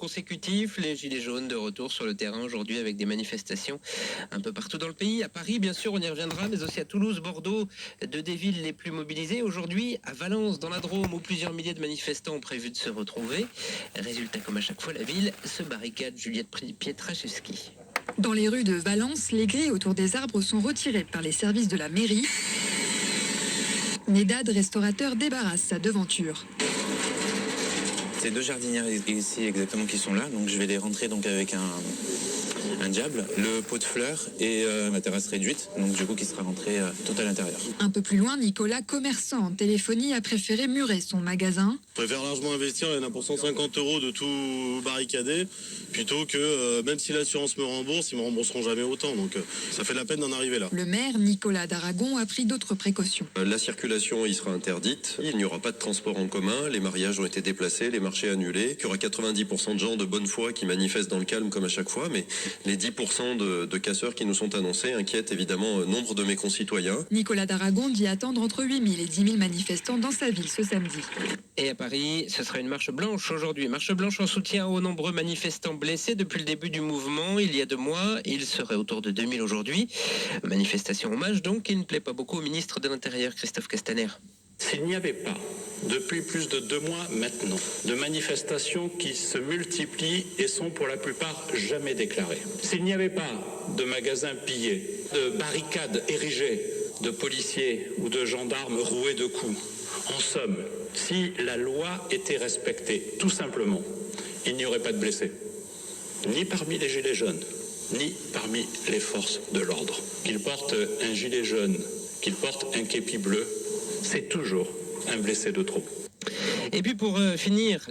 consécutifs. Les Gilets jaunes de retour sur le terrain aujourd'hui avec des manifestations un peu partout dans le pays. À Paris, bien sûr, on y reviendra, mais aussi à Toulouse, Bordeaux, deux des villes les plus mobilisées. Aujourd'hui, à Valence, dans la Drôme, où plusieurs milliers de manifestants ont prévu de se retrouver. Résultat, comme à chaque fois, la ville se barricade. Juliette Pietraszewski. Dans les rues de Valence, les grilles autour des arbres sont retirées par les services de la mairie. Nedad, restaurateur, débarrasse sa devanture. C'est deux jardinières ici exactement qui sont là, donc je vais les rentrer donc avec un diable, le pot de fleurs et ma terrasse réduite, donc du coup qui sera rentré tout à l'intérieur. Un peu plus loin, Nicolas, commerçant en téléphonie, a préféré murer son magasin. Je préfère largement investir, il y en a pour 150 € de tout barricader, plutôt que même si l'assurance me rembourse, ils me rembourseront jamais autant, donc ça fait de la peine d'en arriver là. Le maire, Nicolas d'Aragon, a pris d'autres précautions. La circulation y sera interdite, il n'y aura pas de transport en commun, les mariages ont été déplacés, les marchés annulés, il y aura 90% de gens de bonne foi qui manifestent dans le calme comme à chaque fois, mais les 10% de casseurs qui nous sont annoncés inquiètent évidemment nombre de mes concitoyens. Nicolas d'Aragon dit attendre entre 8 000 et 10 000 manifestants dans sa ville ce samedi. Et à Paris, ce sera une marche blanche aujourd'hui. Marche blanche en soutien aux nombreux manifestants blessés depuis le début du mouvement il y a 2 mois. Il serait autour de 2000 aujourd'hui. Manifestation hommage donc qui ne plaît pas beaucoup au ministre de l'Intérieur, Christophe Castaner. S'il n'y avait pas, depuis plus de 2 mois maintenant, de manifestations qui se multiplient et sont pour la plupart jamais déclarées, s'il n'y avait pas de magasins pillés, de barricades érigées, de policiers ou de gendarmes roués de coups, en somme, si la loi était respectée, tout simplement, il n'y aurait pas de blessés, ni parmi les gilets jaunes, ni parmi les forces de l'ordre. Qu'ils portent un gilet jaune, qu'ils portent un képi bleu, c'est toujours un blessé de trop. Et puis pour finir...